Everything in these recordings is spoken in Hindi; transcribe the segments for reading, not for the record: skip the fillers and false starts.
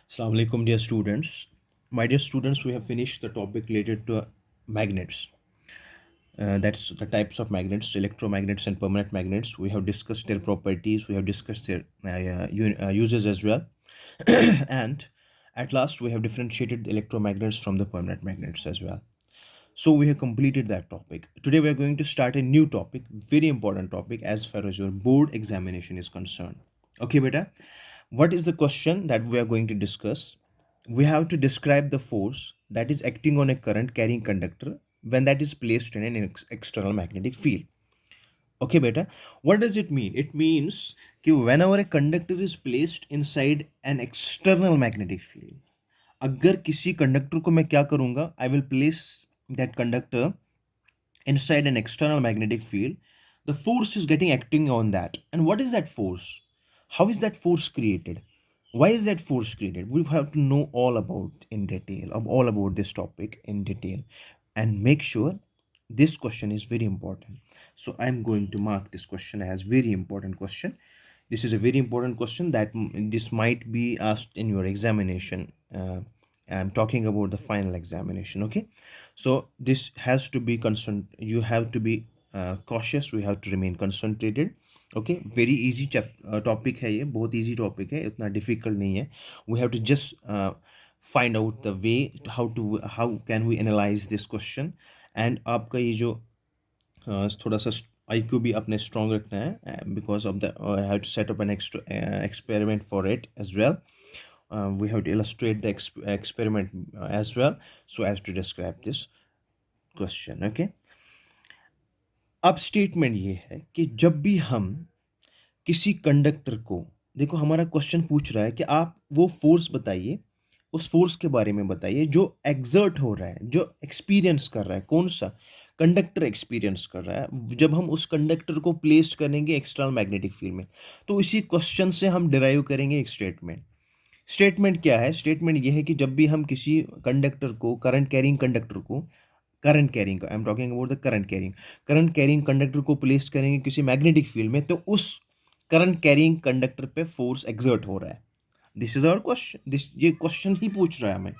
Assalamu alaikum, dear students. My dear students, we have finished the topic related to magnets. That's the types of magnets, electromagnets and permanent magnets. We have discussed their properties, we have discussed their uses as well. And at last, we have differentiated the electromagnets from the permanent magnets as well. So we have completed that topic. Today we are going to start a new topic, very important topic as far as your board examination is concerned. Okay, beta. What is the question that we are going to discuss? We have to describe the force that is acting on a current carrying conductor when that is placed in an external magnetic field. Okay, beta. What does it mean? It means that whenever a conductor is placed inside an external magnetic field, अगर किसी कंडक्टर को मैं क्या करूंगा, I will place that conductor inside an external magnetic field. The force is getting acting on that. And what is that force? How is that force created? Why is that force created? We have to know all about in detail, all about this topic in detail, and make sure this question is very important. So I'm going to mark this question as very important question. This is a very important question that this might be asked in your examination. I'm talking about the final examination. Okay, so this has to be concerned. You have to be cautious. We have to remain concentrated. Okay, very easy topic है, ये बहुत इजी टॉपिक है, इतना डिफिकल्ट नहीं है. We have to just find out the way how can we analyse this question. And आपका ये जो थोड़ा सा IQ भी अपने स्ट्रॉन्ग रखना है, because of the I have to set up an experiment for it as well. We have to illustrate the experiment as well so as to describe this question. Okay, अब स्टेटमेंट ये है कि जब भी हम किसी कंडक्टर को, देखो हमारा क्वेश्चन पूछ रहा है कि आप वो फोर्स बताइए, उस फोर्स के बारे में बताइए जो एग्जर्ट हो रहा है, जो एक्सपीरियंस कर रहा है. कौन सा कंडक्टर एक्सपीरियंस कर रहा है जब हम उस कंडक्टर को प्लेस करेंगे एक्सटर्नल मैग्नेटिक फील्ड में. तो इसी क्वेश्चन से हम डिराइव करेंगे एक स्टेटमेंट. स्टेटमेंट क्या है? स्टेटमेंट ये है कि जब भी हम किसी कंडक्टर को, करंट कैरिंग कंडक्टर को, current carrying, I am talking about the current carrying conductor को प्लेस करेंगे किसी मैग्नेटिक फील्ड में, तो उस करंट कैरिंग कंडक्टर पे फोर्स एक्सर्ट हो रहा है. This is our question. ये क्वेश्चन ही पूछ रहा है हमें.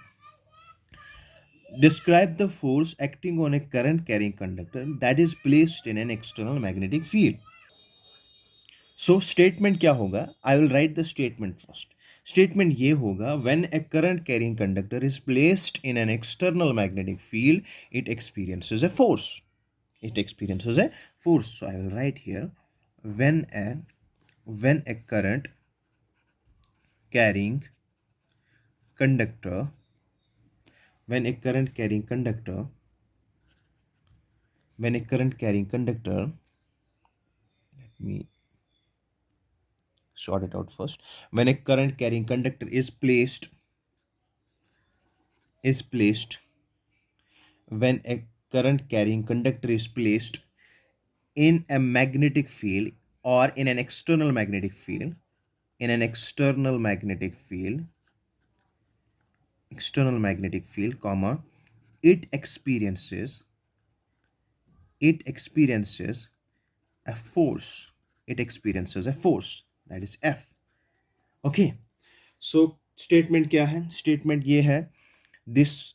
Describe the force acting on a current carrying conductor that is placed in an external magnetic field. So statement क्या होगा? I will write the statement first. Statement ये होगा, when A current carrying conductor is placed in an external magnetic field it experiences a force. It experiences a force. So I will write here, when a current carrying conductor, when a current carrying conductor, when a current carrying conductor, let me sort it out first. When a current carrying conductor is placed, when a current carrying conductor is placed in a magnetic field or in an external magnetic field, in an external magnetic field, comma, it experiences a force. It experiences a force, that is F. Okay, so statement क्या है? Statement ये है, this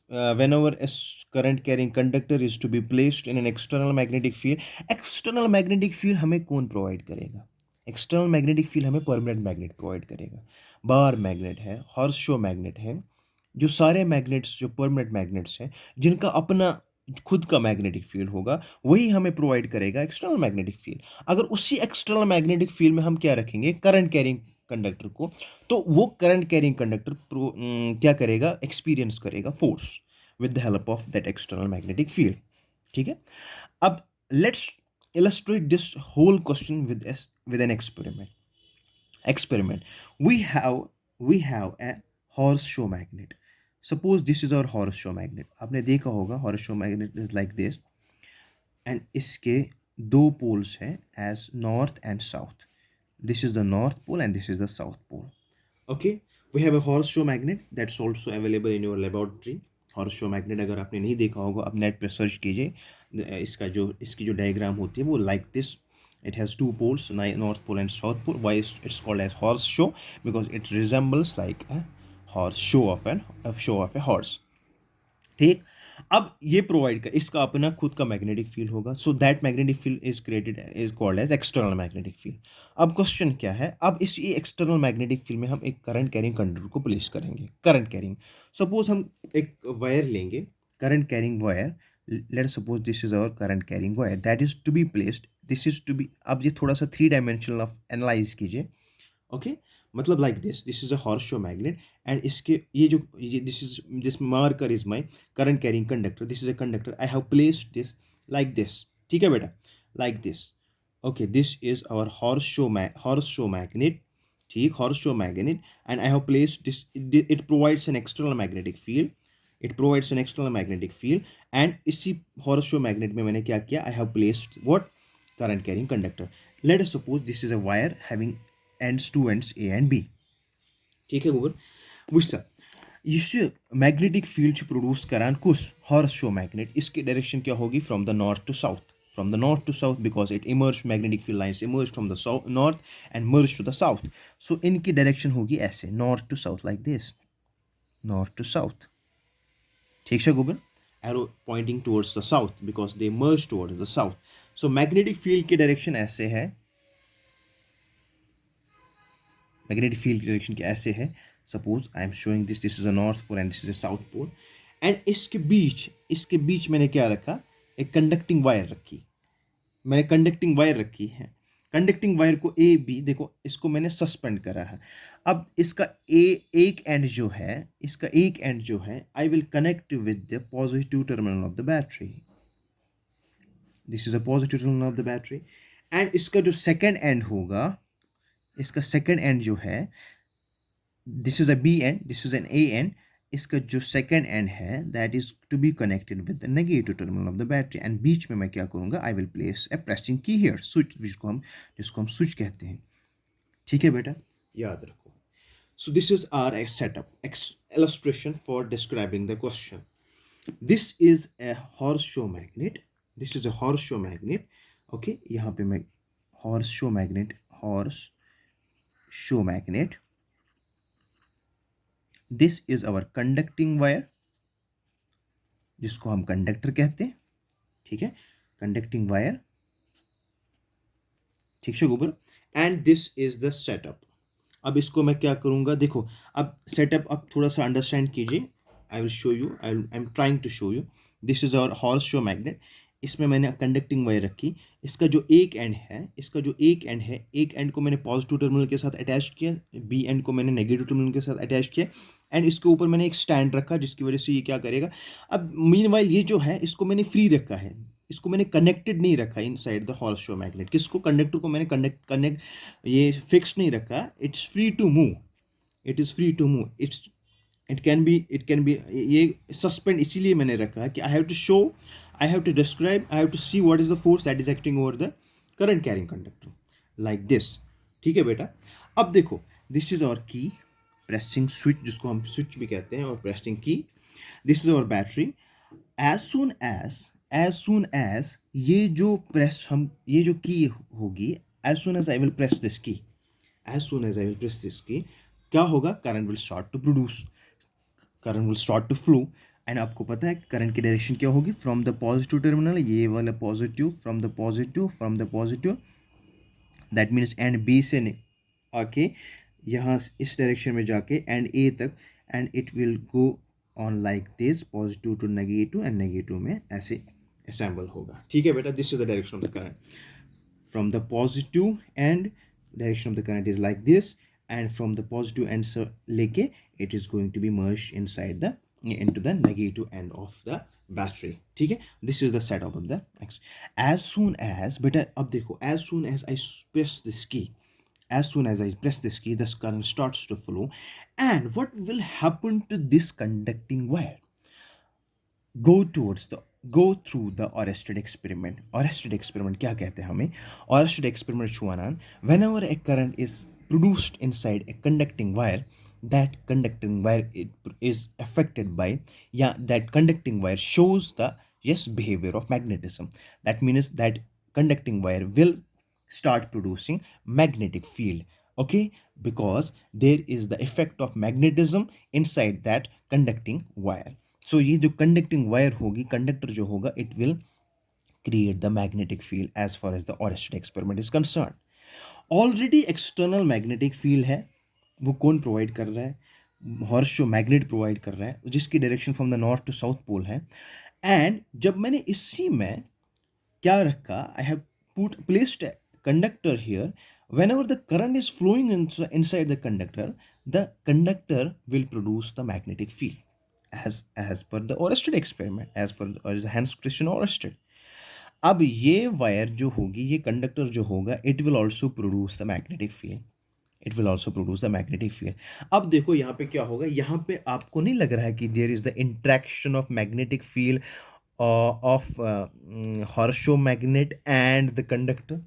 whenever a current carrying conductor is to be placed in an external magnetic field. External magnetic field हमें कौन प्रोवाइड करेगा? एक्सटर्नल मैग्नेटिक फील्ड हमें परमानेंट मैग्नेट प्रोवाइड करेगा. बार मैग्नेट है, हॉर्स शो मैग्नेट है, जो सारे मैग्नेट्स जो परमानेंट मैग्नेट्स हैं जिनका अपना खुद का मैग्नेटिक फील्ड होगा, वही हमें प्रोवाइड करेगा एक्सटर्नल मैग्नेटिक फील्ड. अगर उसी एक्सटर्नल मैग्नेटिक फील्ड में हम क्या रखेंगे? करंट कैरिंग कंडक्टर को, तो वो करंट कैरिंग कंडक्टर क्या करेगा? एक्सपीरियंस करेगा force with the help of that external magnetic field. ठीक है, अब let's illustrate this whole question with an experiment. We have a horseshoe magnet. Suppose this is our horseshoe magnet. आपने देखा होगा horseshoe magnet is like this, and इसके दो poles हैं as north and south. This is the north pole and this is the south pole. Okay, we have a horseshoe magnet that's also available in your laboratory. horseshoe magnet अगर आपने नहीं देखा होगा, आप नेट पे सर्च कीजिए. इसकी जो डायग्राम होती है वो like this. It has two poles, north pole and south pole. Why it's called as horseshoe? Because it resembles like a horse, show off a horse. ठीक। अब ये प्रोवाइड कर, इसका अपना खुद का मैग्नेटिक फील्ड होगा, so that magnetic field is created, is called as external magnetic field. अब क्वेश्चन क्या है, अब इस एक्सटर्नल मैग्नेटिक फील्ड में हम एक करंट कैरिंग कंडक्टर को प्लेस करेंगे। करंट कैरिंग, सपोज हम एक वायर लेंगे, current carrying wire, let suppose this is our current carrying wire that is to be placed, this is to be, अब ये थोड़ा सा थ्री डायमेंशनल ऑफ एनालाइज कीजिए। ओके, मतलब like this is a horseshoe magnet, and इसके ये this is, this marker is my current carrying conductor, this is a conductor, I have placed this like this. ठीक है बेटा, like this. Okay, this is our horseshoe magnet. ठीक, horseshoe magnet, and I have placed this, it provides an external magnetic field, it provides an external magnetic field, and इसी हॉर्स शो मैग्नेट में मैंने क्या किया, I have placed what, current carrying conductor. Let us suppose this is a wire having two ends A and B. ठीक है गुबुर, वुसा यह मैग्नेटिक फील्ड प्रोड्यूस करान कुस हॉर्स शो मैग्नेट, इसकी डायरेक्शन क्या होगी, from the north to south, from the north to south, because it emerge, magnetic field lines emerge from the north end merge to the south. So इनकी डायरेक्शन होगी ऐसे, north to south, like this, north to south. ठीक है गुबुर, arrow pointing towards the south because they merge towards the south. So magnetic field की डायरेक्शन ऐसे है, मैग्नेटिक फील्ड की डायरेक्शन की ऐसे है, suppose I am showing this, this is a north pole and this is a south pole, and इसके बीच मैंने क्या रखा, एक कंडक्टिंग वायर रखी, मैंने कंडक्टिंग वायर रखी है। कंडक्टिंग वायर को ए बी, देखो इसको मैंने सस्पेंड करा है। अब इसका एक एंड जो है, इसका एक एंड जो है, I will connect with the positive terminal of the battery, this is a positive terminal of the battery, and इसका जो सेकेंड एंड होगा, इसका सेकेंड एंड जो है, this is a B end, this is an A end, इसका जो सेकेंड एंड है that is to be connected with the negative terminal of the battery, and बीच में मैं क्या करूँगा, I will place a pressing key here, switch, जिसको हम स्विच कहते हैं। ठीक है बेटा, याद रखो। So this is our a setup illustration for describing the question. This is a horseshoe magnet, this is a horseshoe magnet. Okay, यहाँ पे मैं horseshoe magnet, this is our conducting wire, जिसको हम कंडक्टर कहते हैं। ठीक है, कंडक्टिंग वायर। ठीक है गोबर, and this is the setup. अब इसको मैं क्या करूँगा, देखो अब सेटअप अब थोड़ा सा अंडरस्टैंड कीजिए, I will show you, I am trying to show you. This is our horseshoe magnet, इसमें मैंने कंडक्टिंग वायर रखी, इसका जो एक एंड है, एक एंड को मैंने पॉजिटिव टर्मिनल के साथ अटैच किया, बी एंड को मैंने नेगेटिव टर्मिनल के साथ अटैच किया, एंड इसके ऊपर मैंने एक स्टैंड रखा, जिसकी वजह से ये क्या करेगा। अब मीनवाइल ये जो है, इसको मैंने फ्री रखा है, इसको मैंने कनेक्टेड नहीं रखा inside the horseshoe magnet, किसको, कंडक्टर को मैंने कनेक्ट ये फिक्स नहीं रखा, it's free to move, it is free to move, it can be ये सस्पेंड इसीलिए मैंने रखा है कि I have to show, I have to describe, I have to see what is the force that is acting over the current carrying conductor, like this. ठीक है बेटा, अब देखो, this is our key, pressing switch, जिसको हम स्विच भी कहते हैं, और pressing key, this is our battery. As soon as ये जो की होगी, as soon as I will press this key, क्या होगा, current will start to produce, current will start to flow, and आपको पता है करंट की डायरेक्शन क्या होगी, फ्रॉम द पॉजिटिव टर्मिनल, ये वाला positive, from the positive, that means end B से आके यहाँ इस डायरेक्शन में जाके एंड ए तक, and it will go on like this, positive to negative, and negative में ऐसे असेंबल होगा। ठीक है बेटा, this is the direction of the current, from the positive end, direction of the current is like this, and from the positive end से लेके it is going to be merged into the negative end of the battery. ठीक है, this is the setup of the next. As soon as बेटा अब देखो, as soon as I press this key, this current starts to flow, and what will happen to this conducting wire, go through the arrested experiment. Arrested experiment क्या कहते हैं हमें, arrested experiment छुआनान, whenever a current is produced inside a conducting wire, that conducting wire is affected by, yeah, that conducting wire shows the behavior of magnetism. That means that conducting wire will start producing magnetic field. Okay, because there is the effect of magnetism inside that conducting wire. So ये जो conducting wire होगी, conductor जो होगा, it will create the magnetic field as far as the Oersted experiment is concerned. Already external magnetic field है, वो कौन प्रोवाइड कर रहा है? हॉर्स मैग्नेट प्रोवाइड कर रहा है, जिसकी direction from the north to south pole है. एंड जब मैंने इसी में क्या रखा, I have placed conductor here. Whenever the current is flowing inside the conductor will produce the magnetic field as per the Oersted experiment, as per Hans Christian Oersted. अब ये वायर जो होगी, ये कंडक्टर जो होगा, it will also produce the magnetic field. It will also produce the magnetic field. अब देखो यहाँ पे क्या होगा, यहाँ पे आपको नहीं लग रहा है कि there is the interaction of magnetic field of Horseshoe magnet and the conductor?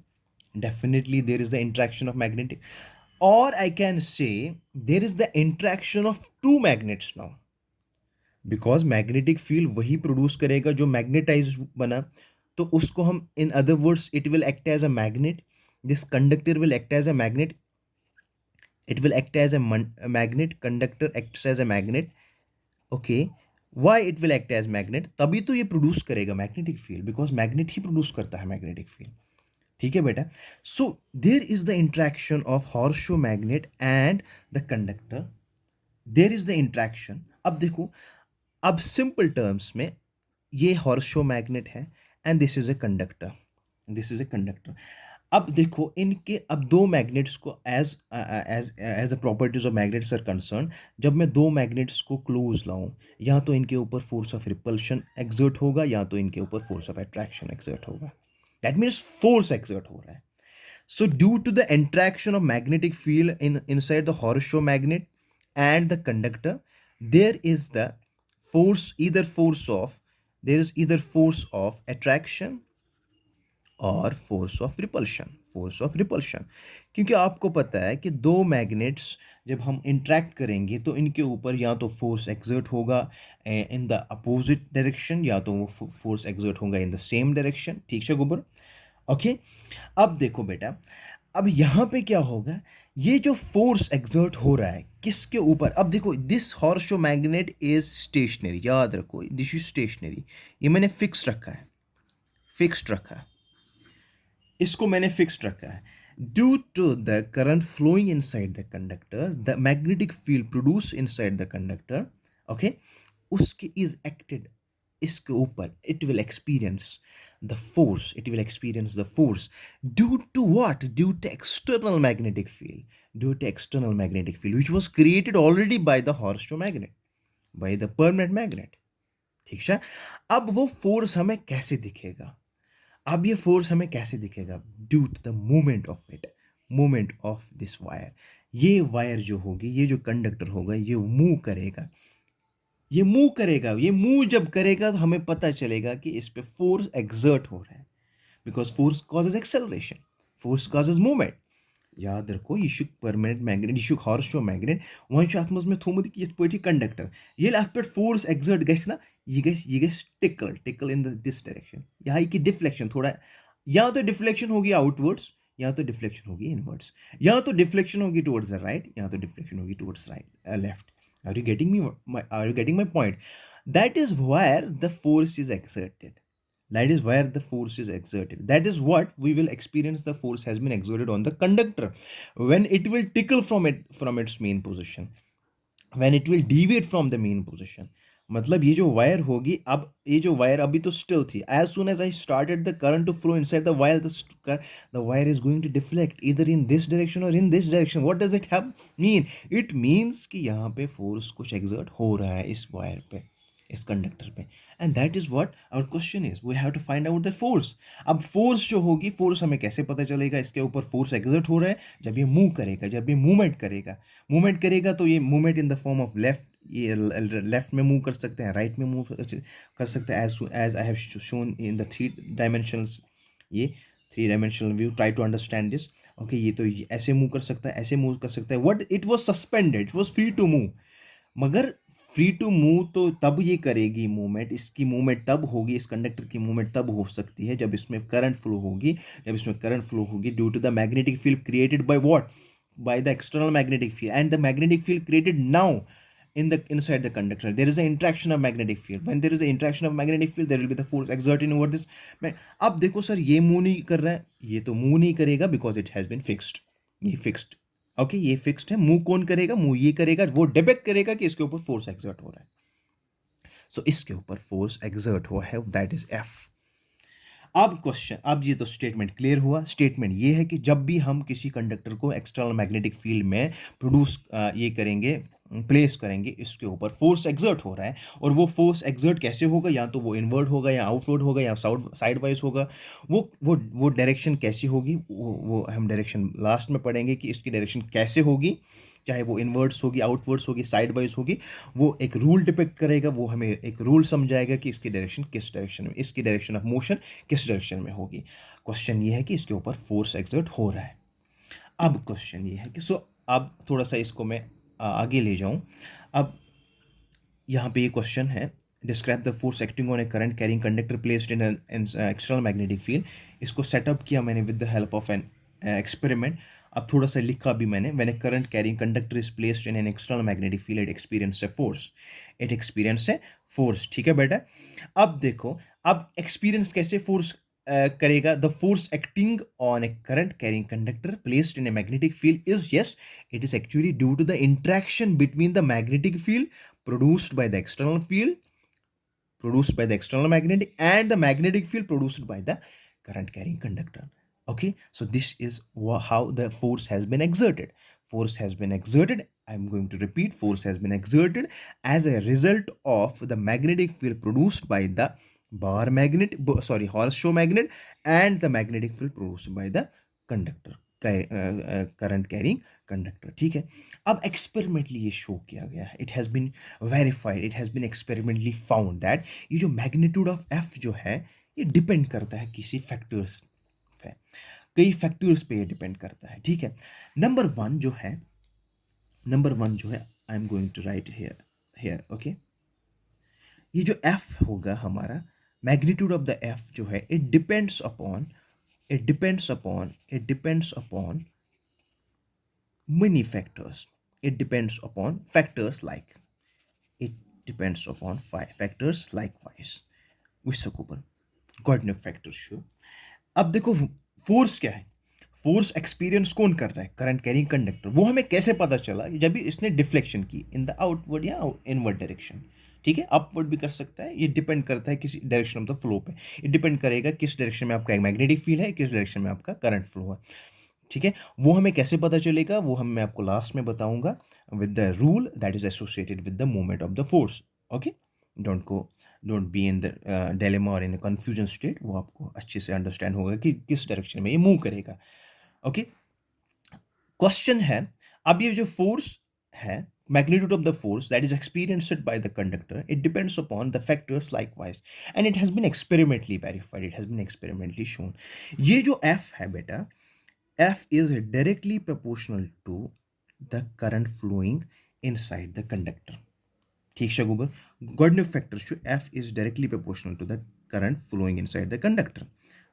Definitely there is the interaction of magnetic, or I can say there is the interaction of two magnets now, because magnetic field वही produce करेगा जो magnetized बना. तो उसको हम, in other words, it will act as a magnet. This conductor will act as a magnet. It will act as a magnet. Conductor acts as a magnet. Okay. Why it will act as magnet? तभी तो ये प्रोड्यूस करेगा मैग्नेटिक फील्ड, बिकॉज मैग्नेट ही प्रोड्यूस करता है मैग्नेटिक फील्ड. ठीक है बेटा. So there is the interaction of horseshoe magnet and the conductor. There is the interaction. अब देखो, अब सिंपल टर्म्स में ये हॉर्सशो मैग्नेट है and this is a conductor. This is a conductor. अब देखो इनके, अब दो मैग्नेट्स को as as the properties of magnets are concern, जब मैं दो मैग्नेट्स को क्लोज लाऊं, या तो इनके ऊपर फोर्स ऑफ रिपल्शन एक्सर्ट होगा, या तो इनके ऊपर फोर्स ऑफ अट्रैक्शन एक्सर्ट होगा. दैट मीन्स फोर्स एक्सर्ट हो रहा है. So due to the interaction of magnetic field inside the horseshoe magnet and the conductor, there is the force, there is either force of attraction और फोर्स ऑफ रिपल्शन. क्योंकि आपको पता है कि दो मैग्नेट्स जब हम इंट्रैक्ट करेंगे तो इनके ऊपर या तो फोर्स एक्सर्ट होगा इन द अपोजिट डायरेक्शन, या तो वो फोर्स एक्सर्ट होगा इन द सेम डायरेक्शन. ठीक है गोबर. ओके. अब देखो बेटा, अब यहाँ पे क्या होगा, ये जो फोर्स एक्सर्ट हो रहा है किसके ऊपर? अब देखो, दिस हॉर्सशो मैग्नेट इज स्टेशनरी. याद रखो, दिस इज स्टेशनरी. ये मैंने फिक्स रखा है, इसको मैंने फिक्स्ड रखा है. Due to the current flowing inside the conductor, the magnetic field produce inside the conductor, okay, उसके इज एक्टेड, इसके ऊपर it will experience the force. Due to what? Due to external magnetic field, which was created already by the horseshoe magnet, by the permanent magnet. ठीक है. अब वो फोर्स हमें कैसे दिखेगा? Due to the movement of this wire. ये वायर जो होगी, ये जो कंडक्टर होगा, ये मूव करेगा. ये मूव जब करेगा तो हमें पता चलेगा कि इस पे फोर्स एक्सर्ट हो रहा है, because force causes acceleration, force causes movement. याद रखो, ये परमानेंट मैग्नेट, ये हॉर्सशो मैग्नेट, वह अत मे थोमुत कि ये कंडक्टर, ये अत पे फोर्स एक्सर्ट गना, यह टिकल इन दिस डायरेक्शन. यहाँ कि डिफ्लेक्शन थोड़ा, या तो डिफ्लेक्शन होगी आउटवर्ड्स, या तो डिफ्लेक्शन होगी इनवर्ड्स, या तो डिफ्लेक्शन होगी टुवर्ड्स द राइट, या तो डिफ्लेक्शन होगी towards left. Are you getting my point? That is where the force is exerted. That is what we will experience. The force has been exerted on the conductor when it will tickle from its main position, when it will deviate from the main position. मतलब ये जो वायर होगी, अब ये जो वायर अभी तो स्टिल थी, as soon as I started the current to flow inside the wire, the wire is going to deflect either in this direction or in this direction. What does it mean? It means कि यहाँ पे फोर्स कुछ exert हो रहा है इस वायर पे, इस कंडक्टर पे. And that is what our question is, we have to find out the force. अब फोर्स जो होगी, फोर्स हमें कैसे पता चलेगा इसके ऊपर फोर्स एक्सर्ट हो रहा है? जब ये मूव करेगा, जब ये मूवमेंट करेगा तो ये movement in the form of left, ये लेफ्ट में मूव कर सकते हैं, राइट में मूव कर सकते हैं, as I have shown in the three dimensionals. ये three dimensional view, try to understand this. Okay, ये तो ऐसे मूव कर सकता है, ऐसे मूव कर सकता है. What, it was suspended, it was free to move. मगर फ्री टू मूव तो तब ये करेगी मूवमेंट, इसकी मूवमेंट तब होगी, इस कंडक्टर की मूवमेंट तब हो सकती है जब इसमें करंट फ्लो होगी, due to the magnetic field created by what? by the external magnetic field, and the magnetic field created now in the inside the conductor, there is an interaction of magnetic field. When there is an interaction of magnetic field, there will be the force exerting over this. अब देखो सर, ये मूव नहीं कर रहा है, ये तो मूव नहीं करेगा because it has been fixed, ये फिक्स्ड, ओके, ये फिक्स्ड है। मूव कौन करेगा? मूव ये करेगा, वो डिपेक्ट करेगा कि इसके ऊपर फोर्स एक्सर्ट हो रहा है। सो इसके ऊपर फोर्स एक्सर्ट हुआ है, दैट इज एफ। अब क्वेश्चन, अब ये तो स्टेटमेंट क्लियर हुआ। स्टेटमेंट ये है कि जब भी हम किसी कंडक्टर को एक्सटर्नल मैग्नेटिक फील्ड में प्रोड्यूस ये करेंगे, प्लेस करेंगे, इसके ऊपर फोर्स एक्सर्ट हो रहा है। और वो फोर्स एक्सर्ट कैसे होगा? या तो वो इनवर्ड होगा, या आउटवर्ड होगा, या साइड वाइज होगा। वो डायरेक्शन कैसी होगी, वो हम डायरेक्शन लास्ट में पढ़ेंगे कि इसकी डायरेक्शन कैसे होगी, चाहे वो इनवर्ड्स होगी, आउटवर्ड्स होगी, साइड वाइज होगी। वो एक रूल डिपेक्ट करेगा, वो हमें एक रूल समझाएगा कि इसकी डायरेक्शन किस डायरेक्शन में, इसकी डायरेक्शन ऑफ मोशन किस डायरेक्शन में होगी। क्वेश्चन ये है कि इसके ऊपर फोर्स एक्सर्ट हो रहा है। अब क्वेश्चन ये है कि अब थोड़ा सा इसको मैं आगे ले जाऊं। अब यहाँ पे ये क्वेश्चन है, describe the force acting on a current carrying conductor placed in external magnetic field. इसको सेटअप किया मैंने with the help of an experiment. अब थोड़ा सा लिखा भी मैंने, when A current carrying conductor is placed in an external magnetic field it experience a force, it experience a force. ठीक है बेटा। अब देखो, अब एक्सपीरियंस कैसे फोर्स करेगा? The force acting on a current carrying conductor placed in a magnetic field is, yes, it is actually due to the interaction between the magnetic field produced by the external field, produced by the external magnetic, and the magnetic field produced by the current carrying conductor. Okay, so this is how the force has been exerted. Force has been exerted, I'm going to repeat, force has been exerted as a result of the magnetic field produced by the bar magnet, sorry, horseshoe magnet, and the magnetic field produced by the conductor, current carrying conductor. ठीक है। अब एक्सपेरिमेंटली ये शो किया गया है, it has been verified, it has been experimentally found that ये जो मैग्नीट्यूड ऑफ एफ जो है ये डिपेंड करता है किसी फैक्टर्स पे, कई फैक्टर्स पे ये डिपेंड करता है। ठीक है। नंबर वन जो है, I am going to write here okay. ये जो एफ होगा हमारा, मैग्नीट्यूड ऑफ द एफ जो है, it depends upon many factors. It depends upon factors like, factors likewise. विश्वकोपर गॉडनिक फैक्टर्स शो। अब देखो फोर्स क्या है, फोर्स एक्सपीरियंस कौन कर रहा है? Current carrying conductor. वो हमें कैसे पता चला? जब भी इसने डिफ्लेक्शन की इन द आउटवर्ड या इनवर्ड डायरेक्शन। ठीक है, अपवर्ड भी कर सकता है, ये डिपेंड करता है किसी डायरेक्शन ऑफ द फ्लो पे। ये डिपेंड करेगा किस डायरेक्शन में आपका मैग्नेटिक फील्ड है, किस डायरेक्शन में आपका करंट फ्लो है। ठीक है, वो हमें कैसे पता चलेगा? वो मैं आपको लास्ट में बताऊंगा with the rule that is associated with the movement of the force. Okay, don't be in the dilemma और इन अ कंफ्यूजन स्टेट। वो आपको अच्छे से अंडरस्टैंड होगा कि किस डायरेक्शन में ये मूव करेगा। ओके, क्वेश्चन है, अब ये जो फोर्स है, magnitude of the force that is experienced by the conductor, it depends upon the factors likewise, and it has been experimentally verified, it has been experimentally shown। ये जो F है बेटा, F is directly proportional to the current flowing inside the conductor। ठीक है गूगल, गॉडनिक फैक्टर शो F is directly proportional to the current flowing inside the conductor।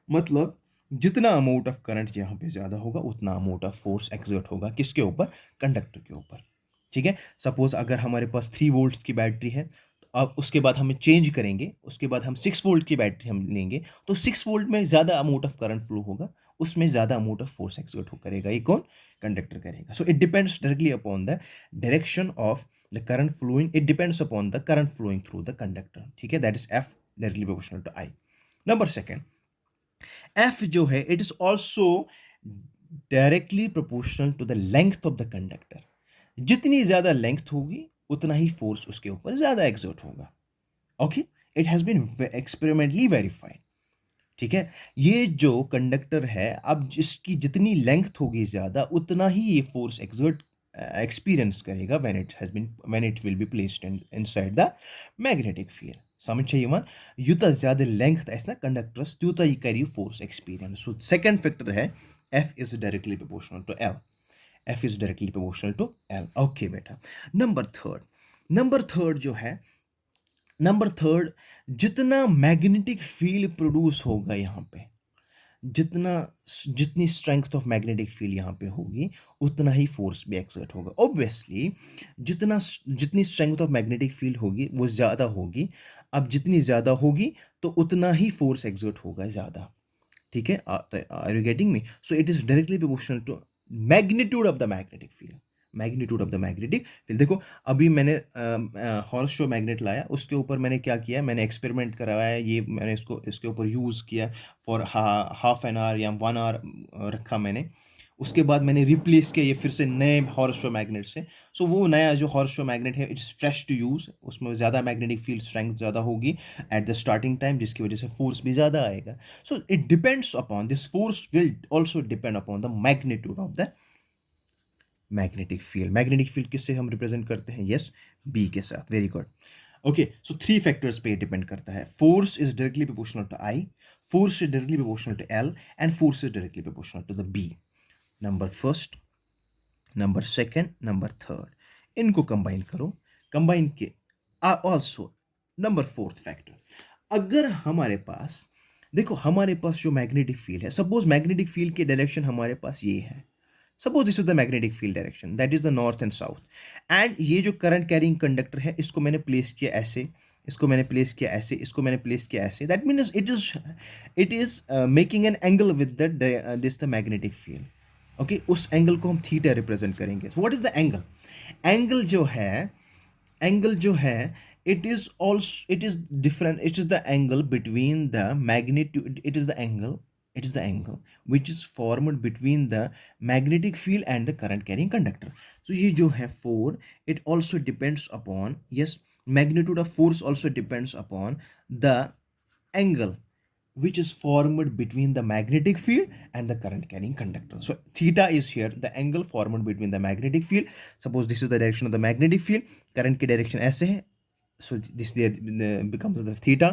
मतलब जितना अमाउंट ऑफ करंट यहाँ पे ज़्यादा होगा उतना अमाउंट ऑफ फोर्स एक्सर्ट होगा किसके ऊपर? कंडक्टर के ऊपर। ठीक है, सपोज अगर हमारे पास 3 वोल्ट की बैटरी है, तो अब उसके बाद हमें चेंज करेंगे, उसके बाद हम 6 वोल्ट की बैटरी हम लेंगे, तो 6 वोल्ट में ज़्यादा अमाउंट ऑफ करंट फ्लो होगा, उसमें ज़्यादा अमाउंट ऑफ फोर्स एक्सर्ट करेगा। ये कौन? कंडक्टर करेगा। So it depends directly upon the direction of the current flowing, it depends upon the current flowing through the conductor. ठीक है, that is F directly proportional to I. Number second, F जो है, it is also directly proportional to the length of the conductor. जितनी ज़्यादा लेंथ होगी उतना ही फोर्स उसके ऊपर ज़्यादा एक्सर्ट होगा। Okay, it has been experimentally verified. ठीक है, ये जो कंडक्टर है, अब जिसकी जितनी लेंथ होगी ज़्यादा उतना ही ये फोर्स एक्सर्ट एक्सपीरियंस करेगा when it will be placed inside the magnetic field। समझ यवं यूता ज़्यादा लेंथ ऐसा कंडक्टर्स त्यूता ही करी force experience. So second factor है F is directly proportional to L। F is directly proportional to L। Okay बेटा, नंबर थर्ड जो है, जितना मैग्नेटिक फील्ड प्रोड्यूस होगा यहाँ पे, जितना जितनी स्ट्रेंथ ऑफ मैग्नेटिक फील्ड यहाँ पे होगी उतना ही फोर्स भी एक्सर्ट होगा ऑब्वियसली। जितनी स्ट्रेंथ ऑफ मैग्नेटिक फील्ड होगी वो ज़्यादा होगी। अब जितनी ज़्यादा होगी तो उतना ही फोर्स एक्सर्ट होगा ज़्यादा। ठीक है, are you getting me? So it is directly proportional to magnitude of the magnetic field. Magnitude of the magnetic field देखो, अभी मैंने हॉर्स शो मैग्नेट लाया, उसके ऊपर मैंने क्या किया, मैंने एक्सपेरिमेंट करवाया, ये मैंने इसको इसके ऊपर यूज़ किया फॉर हाफ एन आवर या 1 आवर रखा मैंने। उसके बाद मैंने रिप्लेस किया ये फिर से नए हॉर्स शो मैग्नेट से। सो वो नया जो हॉर्स शो मैग्नेट है इट्स फ्रेश टू यूज़, उसमें ज़्यादा मैग्नेटिक फील्ड स्ट्रेंथ ज़्यादा होगी एट द स्टार्टिंग टाइम, जिसकी वजह से फोर्स भी ज़्यादा आएगा। So it depends upon this force will also depend upon the magnitude of the magnetic field. Magnetic field किससे हम रिप्रेजेंट करते हैं? यस, बी के साथ। Very good. Okay, so 3 factors पे डिपेंड करता है। Force is directly proportional to I, force is directly proportional to L, and force is directly proportional to the B. Number first, number second, number third, इनको कंबाइन करो। कंबाइन के ऑल्सो नंबर फोर्थ फैक्टर, अगर हमारे पास देखो हमारे पास जो मैग्नेटिक फील्ड है, सपोज मैग्नेटिक फील्ड की डायरेक्शन हमारे पास ये है, suppose this is the magnetic field direction, that is the north and south, and ये जो करंट कैरिंग कंडक्टर है इसको मैंने प्लेस किया ऐसे, इसको मैंने प्लेस किया ऐसे, इसको मैंने प्लेस किया ऐसे, that means it is making an angle with the this the magnetic field. Okay, उस एंगल को हम थीटा रिप्रेजेंट करेंगे। So what is the angle? Angle जो है, एंगल जो है, it is also, it is different, it is the angle between the magnitude, it is the angle which is formed between the magnetic field and the current carrying conductor. So ये जो है 4, it also depends upon, yes, magnitude of force also depends upon the angle which is formed between the magnetic field and the current carrying conductor. So theta is here the angle formed between the magnetic field. Suppose this is the direction of the magnetic field, current की direction ऐसे है, so this there becomes the theta,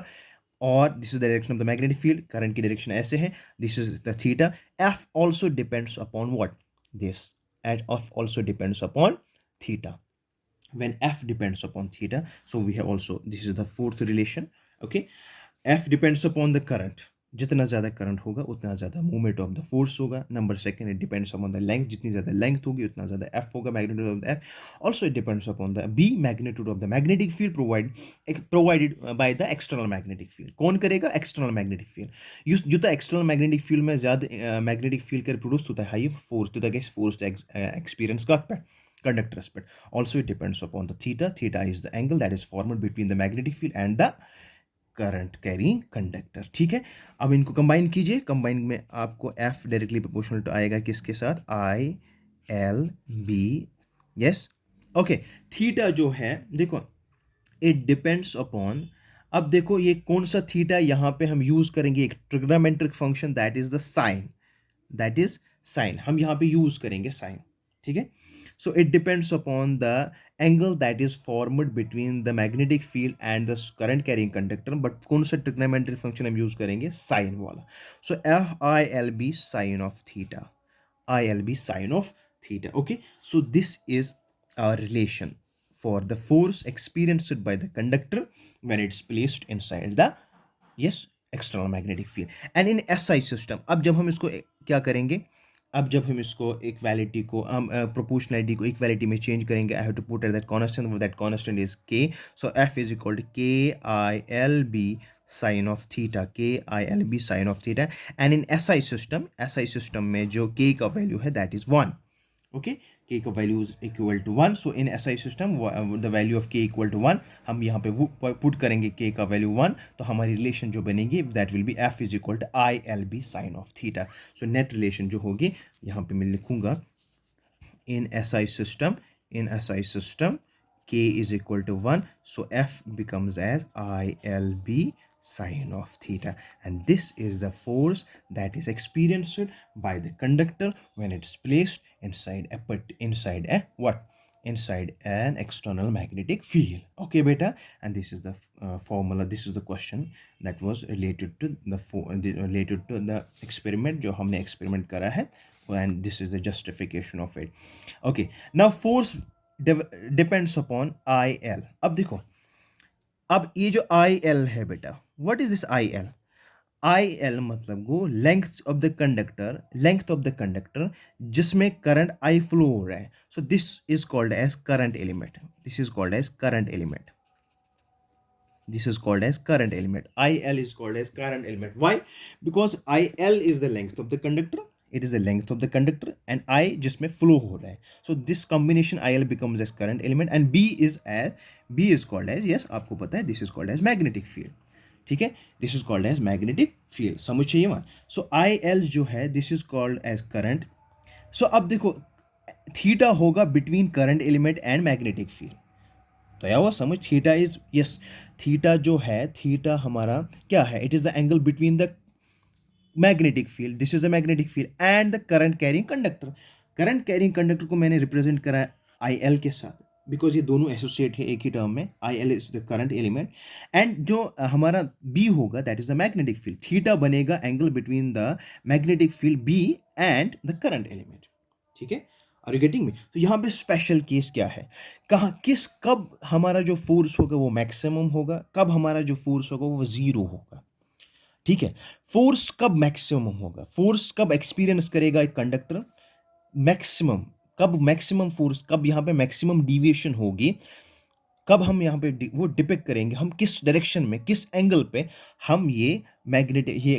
or this is the direction of the magnetic field, current की direction ऐसे है, this is the theta. F also depends upon what? This. And F also depends upon theta. When F depends upon theta, so we have also, this is the fourth relation. Okay, F depends upon the current, जितना ज़्यादा करंट होगा उतना ज़्यादा मूवमेंट ऑफ द फोर्स होगा। Number second, it depends upon the length, जितनी ज़्यादा लेंथ होगी उतना ज़्यादा एफ होगा, magnitude of the F. Also it depends upon the B, magnitude of the magnetic field provided by the external magnetic field. कौन करेगा? External magnetic field. जो एक्सटर्नल मैग्नेटिक फील्ड में ज़्यादा मैग्नेटिक फील्ड का प्रोड्यूस होता है हाई फोर्स, तो द फोर्स एक्सपीरियंस का conductor aspect. Also it depends upon the theta. Theta is the angle that is formed between the magnetic field and the current carrying conductor. ठीक है, अब इनको कंबाइन कीजिए। कंबाइन में आपको एफ डायरेक्टली प्रोपोर्शनल टू आएगा किसके साथ? I L B. Yes, okay. Theta जो है देखो, इट डिपेंड्स अपॉन, अब देखो ये कौन सा थीटा यहाँ पे हम यूज करेंगे, एक trigonometric function that is the sine, that is sine, हम यहाँ पे यूज करेंगे साइन। ठीक है, so it depends upon the angle that is formed between the magnetic field and the current carrying conductor, but कौन सा trigonometric function हम use करेंगे? Sine वाला। so f I L B sine of theta, I L B sine of theta। okay, so this is our relation for the force experienced by the conductor when it's placed inside the, yes, external magnetic field and in SI system। अब जब हम इसको क्या करेंगे, अब जब हम इसको इक्वालिटी को, हम प्रोपोर्शनलिटी को इक्वालिटी में चेंज करेंगे, I have to put at that constant, that constant is K. So F is equal to K I L B sine of theta, K I L B sine of theta. And in S I system में जो के का वैल्यू है दैट इज 1। ओके, के का value is equal to 1। So in S I system the value of K equal to 1, हम यहाँ पे पुट करेंगे के का वैल्यू 1, तो हमारी रिलेशन जो बनेगी that will be F is equal to I L B sine of theta. So net relation जो होगी यहाँ पे मैं लिखूंगा, in S I system k is equal to 1, so f becomes as ILB sine of theta, and this is the force that is experienced by the conductor when it's placed inside a what? Inside an external magnetic field. Okay beta, and this is the formula, this is the question that was related to the experiment जो हमने experiment करा है, and this is the justification of it. Okay, now force depends upon I L. अब देखो, अब ये जो आई एल है बेटा, what is this I L? I L मतलब वो लेंथ ऑफ द कंडक्टर जिसमें करंट आई फ्लो हो रहा है. So this is called as current element. This is called as current element. This is called as current element. IL is called as current element. Why? Because IL is the length of the conductor. It is the length of the conductor and I जिसमें flow हो रहा है. So this combination IL becomes as current element and B is called as, yes आपको पता है, this is called as magnetic field. ठीक है, this is called as magnetic field. समझ चाहिए वहाँ. सो आई एल जो है this is called as current. So अब देखो थीटा होगा between current element and magnetic field. तो या हुआ समझ. थीटा इज, यस, थीटा जो है, थीटा हमारा क्या है, it is the angle between the magnetic field, this is the magnetic field and the current carrying conductor. Current carrying conductor को मैंने रिप्रेजेंट करा आई एल के साथ बिकॉज ये दोनों एसोसिएट है एक ही टर्म में. I L is the current element and जो हमारा बी होगा that is the magnetic field. Theta बनेगा angle between the magnetic field B and the current element. ठीक है, आर यू गेटिंग मी. तो यहाँ पे स्पेशल केस क्या है, कहाँ किस कब हमारा जो फोर्स होगा वो मैक्सिमम होगा, कब हमारा जो फोर्स होगा वो जीरो होगा. ठीक है, फोर्स कब मैक्सिमम होगा, फोर्स कब एक्सपीरियंस करेगा एक कंडक्टर, मैक्सिमम कब, मैक्सिमम फोर्स कब, यहाँ पे मैक्सिमम डिविएशन होगी कब, हम यहाँ पे वो डिपेक्ट करेंगे हम किस डायरेक्शन में, किस एंगल पे हम ये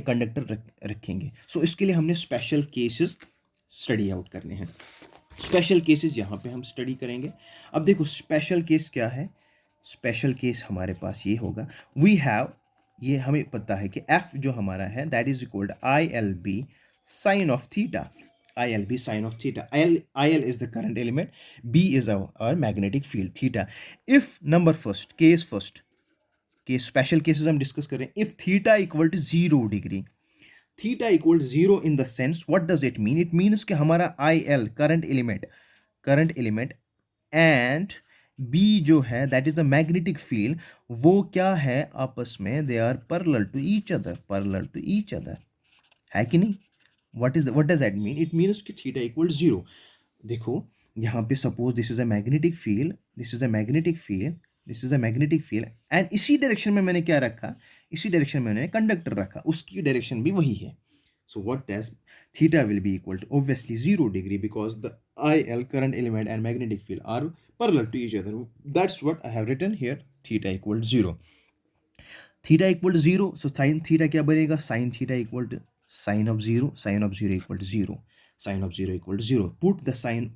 कंडक्टर रखेंगे. सो इसके लिए हमने स्पेशल केसेस स्टडी आउट करने हैं. स्पेशल केसेस यहाँ पे हम स्टडी करेंगे. अब देखो स्पेशल केस क्या है. स्पेशल केस हमारे पास ये होगा, वी हैव, ये हमें पता है कि एफ जो हमारा है that is equalled I L B sine of theta. I L B sine of theta. I L is the current element, B is our magnetic field theta. If number first case special cases हम डिस्कस करें. If theta equal to 0 degree, theta equal zero in the sense what does it mean, it means कि हमारा I L current element and B जो है that is the magnetic field, वो क्या है आपस में, they are parallel to each other, है कि नहीं. What does that mean, it means कि थीटा इक्वल जीरो. देखो यहाँ पे suppose this is a magnetic field, this is a magnetic field, this is a magnetic field and इसी डायरेक्शन में मैंने क्या रखा, इसी डायरेक्शन में मैंने कंडक्टर रखा, उसकी डायरेक्शन भी वही है. So what that theta will be equal to obviously 0 degree because the I L current element and magnetic field are parallel to each other. That's what I have written here. Theta equal 0, theta equal to 0. So sine theta क्या बनेगा, sine theta equal to sine of 0, sine of 0 equal to 0, sin of 0 equal to 0. Put the sin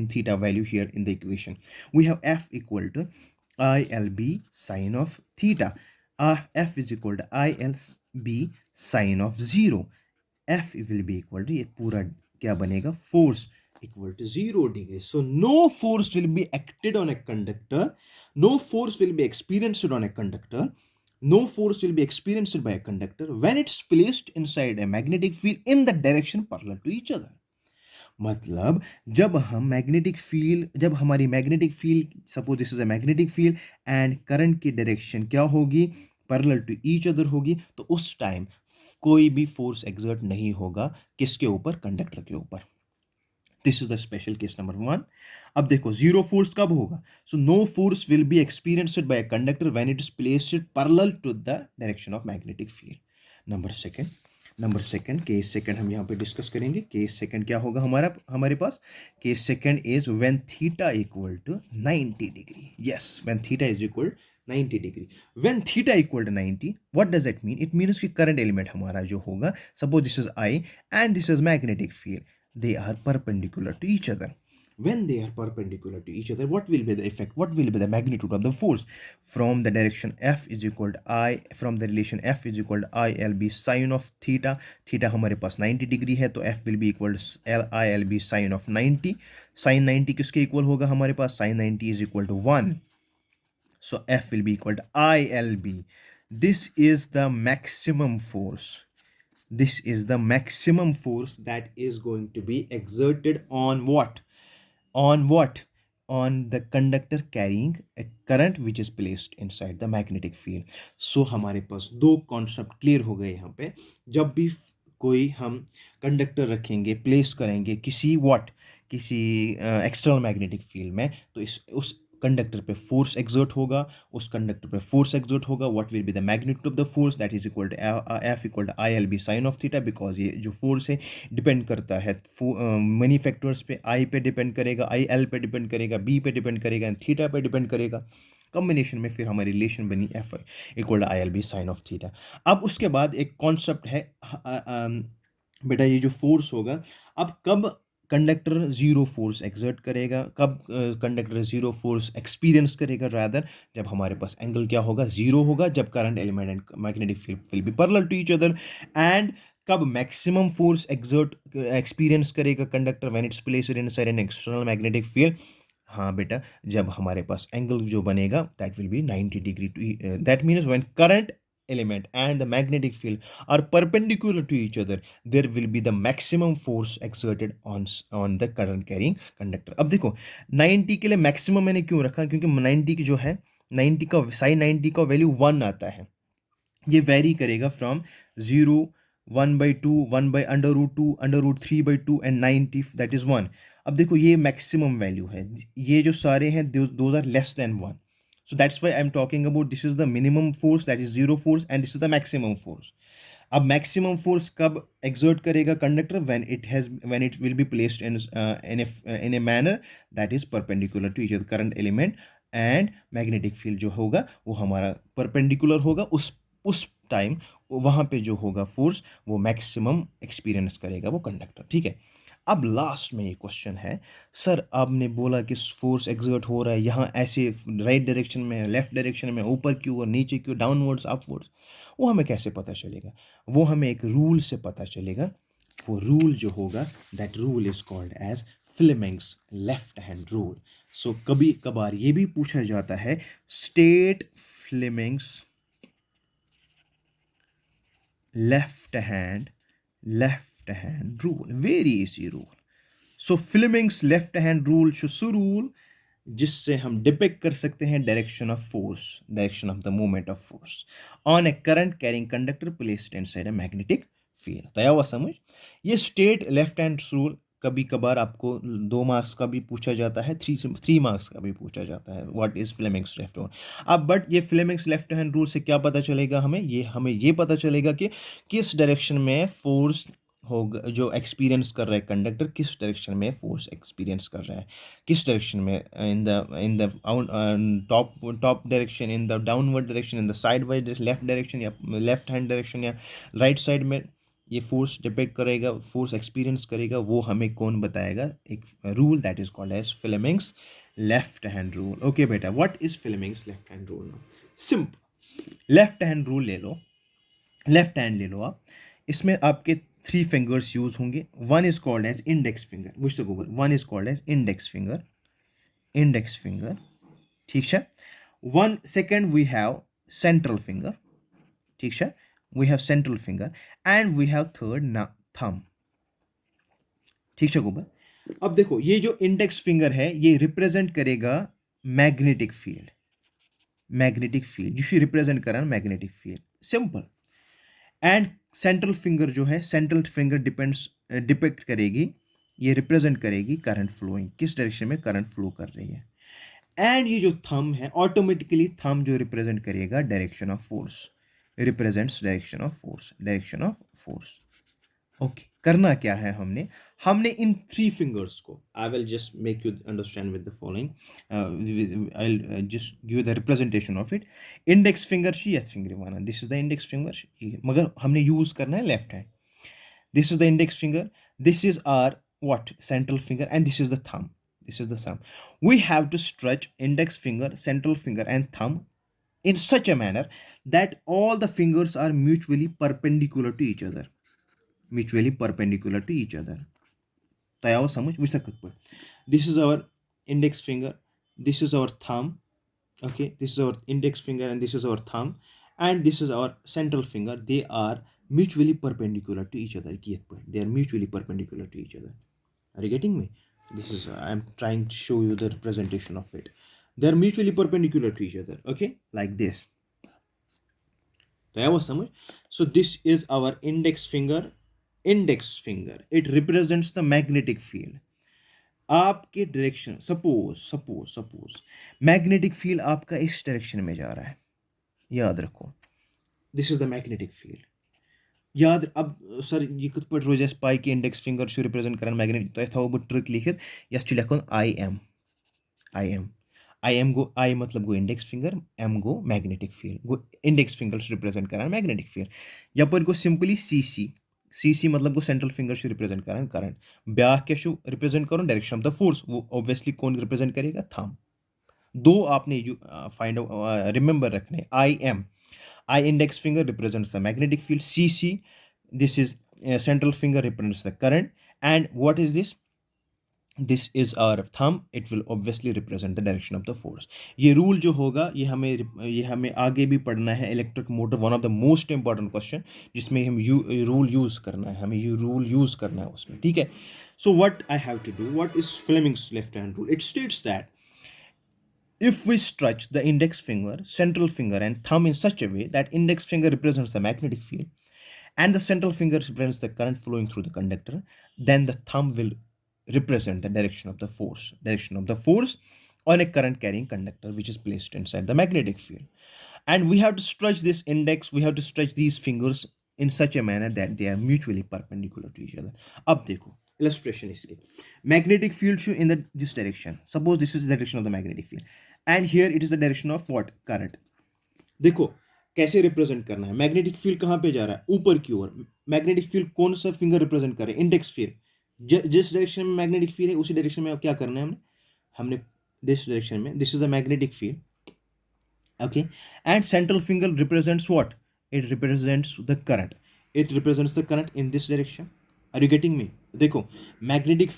theta value here in the equation. We have f equal to ILB sin of theta. F is equal to ILB sin of 0. F will be equal to, ये पूरा क्या बनेगा, force equal to 0 degree. So no force will be acted on a conductor, no force will be experienced on a conductor, no force will be experienced by a conductor when it's placed inside a magnetic field in the direction parallel to each other. मतलब जब हमारी magnetic field, suppose this is a magnetic field and current की डायरेक्शन क्या होगी, पैरेलल टू ईच अदर होगी, तो उस टाइम कोई भी फोर्स एक्सर्ट नहीं होगा किसके ऊपर, कंडक्टर के ऊपर. This is the special case number 1. अब देखो जीरो फोर्स कब होगा, so no force will be experienced by a conductor when it is placed parallel to the direction of magnetic field. Number second case second हम यहाँ पे डिस्कस करेंगे. केस सेकंड क्या होगा हमारे पास, case second is when theta equal to 90 degree. Yes, when theta is equal 90 degree. When theta equal to 90, what does it mean, it means कि करंट एलिमेंट हमारा जो होगा, suppose this is I and this is magnetic field, they are perpendicular to each other. When they are perpendicular to each other, what will be the effect, what will be the magnitude of the force from the direction f is equal to I, from the relation f is equal to ILB sin of theta. Theta हमारे पास 90 डिग्री है तो f will be equal to ILB sin of 90. sin 90 किसके इक्वल होगा हमारे पास, sin 90 is equal to 1. so f will be equal to ILB. this is the maximum force, this is the maximum force that is going to be exerted on on the conductor carrying a current which is placed inside the magnetic field. so हमारे पास दो कॉन्सेप्ट क्लियर हो गए यहाँ पे. जब भी कोई हम कंडक्टर रखेंगे, प्लेस करेंगे किसी एक्सटर्नल मैग्नेटिक फील्ड में, तो उस कंडक्टर पे फोर्स एक्सर्ट होगा, उस कंडक्टर पे फोर्स एक्सर्ट होगा, what will be the magnitude of the force, that is equal to F equal to I L B sine of theta, because ये जो फोर्स है डिपेंड करता है मनी फैक्टर्स पे, आई पे डिपेंड करेगा, आई एल पे डिपेंड करेगा, बी पे डिपेंड करेगा एंड थीटा पे डिपेंड करेगा। कॉम्बिनेशन में फिर हमारी रिलेशन बनी F equal to I L B sine of theta. अब उसके बाद एक कॉन्सेप्ट है बेटा, ये जो फोर्स होगा, अब कब कंडक्टर जीरो फोर्स एक्सर्ट करेगा, कब कंडक्टर जीरो फोर्स एक्सपीरियंस करेगा, रादर जब हमारे पास एंगल क्या होगा, जीरो होगा, जब current element and magnetic field will be parallel to each other. And कब मैक्सिमम फोर्स एक्सर्ट एक्सपीरियंस करेगा conductor, when it's placed inside an external magnetic field. हाँ बेटा, जब हमारे पास एंगल जो बनेगा that will be 90 degree to, that means when current element and the magnetic field are perpendicular to each other, there will be the maximum force exerted on the current carrying conductor। अब देखो 90 के लिए मैक्सिमम मैंने क्यों रखा, क्योंकि 90 की जो है 90 का साइन 90 का वैल्यू 1 आता है, ये वेरी करेगा फ्रॉम 0, 1/2, 1/√2, √3/2 एंड 90 दैट इज 1। अब देखो ये मैक्सिमम वैल्यू है, ये जो सारे हैं those are less than 1। So that's why I'm talking about this is the minimum force, that is zero force, and this is the maximum force। अब maximum force कब exert करेगा conductor, when it will be placed in a manner that is perpendicular to each other, current element and magnetic field जो होगा वो हमारा perpendicular होगा, उस टाइम वहाँ पे जो होगा फोर्स वो मैक्सिमम एक्सपीरियंस करेगा वो कंडक्टर। ठीक है, अब लास्ट में ये क्वेश्चन है, सर आपने बोला कि फोर्स एक्सर्ट हो रहा है यहाँ ऐसे राइट डायरेक्शन में, लेफ्ट डायरेक्शन में, ऊपर क्यों और नीचे क्यों, डाउनवर्ड्स अपवर्ड्स, वो हमें कैसे पता चलेगा, वो हमें एक रूल से पता चलेगा। वो रूल जो होगा that rule is called as Fleming's left hand rule. So कभी कभार ये भी पूछा जाता है state Fleming's left hand rule, very easy rule। so Fleming's left hand rule so rule जिससे हम डिपिक्ट कर सकते हैं direction of force, direction of the movement of force on a current carrying conductor placed inside a magnetic field. तय हुआ समझ। ये स्टेट लेफ्ट हैंड रूल कभी कभार आपको 2 मार्क्स का भी पूछा जाता है, 3 मार्क्स का भी पूछा जाता है, what is Fleming's left hand. अब बट ये फ्लेमिंग्स लेफ्ट हैंड रूल से क्या पता चलेगा हमें, ये पता चलेगा कि किस डायरेक्शन में फोर्स होगा, जो एक्सपीरियंस कर रहा है कंडक्टर किस डायरेक्शन में फोर्स एक्सपीरियंस कर रहा है, किस डायरेक्शन में, in the top direction, in the downward direction, in the side wise left direction या लेफ्ट हैंड डायरेक्शन या राइट साइड में ये फोर्स डिपेक्ट करेगा, फोर्स एक्सपीरियंस करेगा, वो हमें कौन बताएगा, एक rule that is called as Fleming's left hand rule. Okay बेटा, what is Fleming's left hand rule? Simple, left hand rule ले लो, लेफ्ट हैंड ले लो आप, इसमें आपके 3 फिंगर्स यूज होंगे। One is called as index finger, मुझसे गोबर, one is called as index finger, index finger, ठीक है। One second we have central finger, ठीक है, we have central finger and we have third thumb, ठीक है गोबर। अब देखो ये जो इंडेक्स फिंगर है ये रिप्रेजेंट करेगा मैग्नेटिक फील्ड, मैग्नेटिक फील्ड जिसे रिप्रेजेंट करा magnetic field, simple. And central finger जो है, सेंट्रल फिंगर डिपेक्ट करेगी, ये रिप्रेजेंट करेगी करंट फ्लोइंग, किस डायरेक्शन में करंट फ्लो कर रही है। एंड ये जो थंब है ऑटोमेटिकली थंब जो रिप्रेजेंट करेगा direction of force, represents direction of force, direction of force. Okay, करना क्या है हमने, हमने इन 3 फिंगर्स को, आई will just make you understand with the following, I will just give the representation of it. Index finger शी यथ फिंगर वाना, this is the index finger, मगर हमने यूज करना है left hand. This is the index finger, this is our what central finger and this is the thumb, this is the thumb। we have to stretch index finger, central finger and thumb in such a manner that all the fingers are mutually perpendicular to each other, mutually perpendicular to each other। तयाव समझ बुझ सकत पर, this is our index finger, this is our thumb, okay, this is our index finger and this is our thumb and this is our central finger, they are mutually perpendicular to each other, they are mutually perpendicular to each other। Are you getting me? This is I'm trying to show you the representation of it, they are mutually perpendicular to each other, okay, like this। तो was समझ। so this is our index finger, index finger it represents the magnetic field। आपके direction, suppose suppose suppose magnetic field आपका इस डायरेक्शन में जा रहा है, याद रखो, this is the magnetic field. याद अब सर ये कत पे रोज पाई कि इंडेक्स फिंगर रिप्रेजेंट कर मैग्नेट, तो थो बह ट्रिक लिखित यह लिखन आई एम गो आई मतलब गो इंडेक्स फिंगर, एम गो मैग्नेटिक फील्ड, गो इंडेक्स फिंगर रिप्रेजेंट कर मैग्नेटिक फील्ड। यपर गो सिंपली सी मतलब गो सेंट्रल फिंगर रिप्रेजेंट कर करंट। ब्या क्या रिप्रेजेंट कर डायरेक्शन ऑफ द फोर्स, वो ऑब्वियसली कौन रिप्रेजेंट करेगा, थंब। दो आपने फाइंड रिमेंबर रखने, I index finger represents the magnetic field, C this is central finger represents the current, and what is this is our thumb, it will obviously represent the direction of the force। ये रूल जो होगा ये हमें आगे भी पढ़ना है, electric motor one of the most important question, जिसमें हम रूल यूज करना है, हमें ये रूल यूज करना है उसमें, ठीक है। So what I have to do, what is Fleming's left hand rule, it states that if we stretch the index finger, central finger and thumb in such a way that index finger represents the magnetic field and the central finger represents the current flowing through the conductor, then the thumb will represent the direction of the force on a current carrying conductor which is placed inside the magnetic field. And we have to stretch this index, we have to stretch these fingers in such a manner that they are mutually perpendicular to each other. अब देखो illustration इसकी, magnetic field show in this direction, suppose this is the direction of the magnetic field and here it is the direction of what, current। देखो कैसे रिप्रेजेंट करना है, मैग्नेटिक फील्ड कहाँ पे जा रहा है, ऊपर की ओर। मैग्नेटिक फील्ड कौन सा फिंगर रिप्रेजेंट कर रहे हैं, इंडेक्स फील्ड। जिस डायरेक्शन में मैग्नेटिक फील्ड है उसी डायरेक्शन में क्या करना है हमने दिस डायरेक्शन में, this is the magnetic field, okay, and central finger represents what, it represents the current, it represents the current in this direction। are you getting me? देखो मैग्नेटिक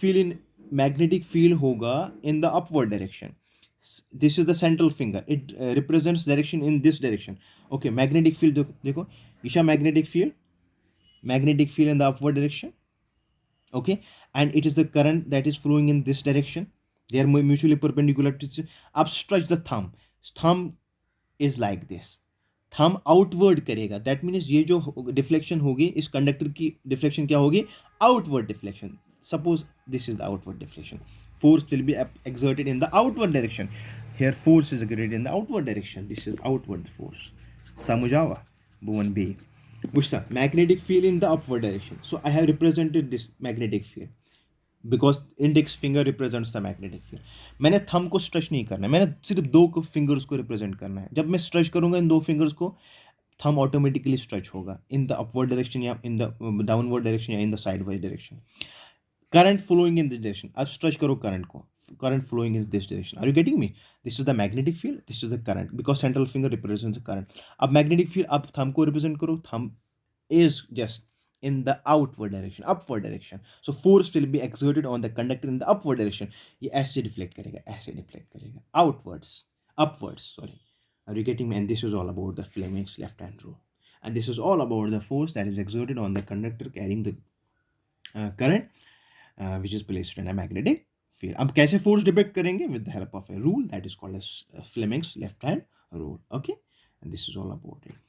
फील्ड होगा in the upward direction, this is the central finger, it represents direction in this direction, okay। magnetic field देखो Isha magnetic field in the upward direction, okay, and it is the current that is flowing in this direction, they are mutually perpendicular to each other। अब stretch the thumb is like this, thumb outward करेगा, दैट मीन्स ये जो डिफ्लेक्शन होगी इस कंडक्टर की डिफ्लेक्शन क्या होगी, outward deflection. Suppose this is the outward deflection, force will be exerted in the outward direction, here force is exerted in the outward direction, this is outward force। समझ आवा बोन बी बुझता, magnetic field in the upward direction, so I have represented this magnetic field because index finger represents the magnetic field. मैंने थंब को स्ट्रेच नहीं करना है, मैंने सिर्फ दो फिंगर्स को रिप्रेजेंट करना है। जब मैं स्ट्रेच करूंगा इन दो फिंगर्स को, थंब ऑटोमेटिकली स्ट्रेच होगा इन द अपवर्ड डायरेक्शन या इन द डाउनवर्ड डायरेक्शन या in the sideways direction. Current flowing in this direction, अब स्ट्रेच करो करंट को, current flowing in this direction. Are you getting me? This is the magnetic field, this is the current, because central finger represents the current. अब मैग्नेटिक फील्ड, अब थंब को रिप्रेजेंट करो, thumb is just in the upward direction, so force will be exerted on the conductor in the upward direction, ये ऐसे deflect करेगा upwards, sorry। are you getting me? And this is all about the Fleming's left hand rule, and this is all about the force that is exerted on the conductor carrying the current which is placed in a magnetic field। अब कैसे force depict करेंगे, with the help of a rule that is called as Fleming's left hand rule, okay, and this is all about it।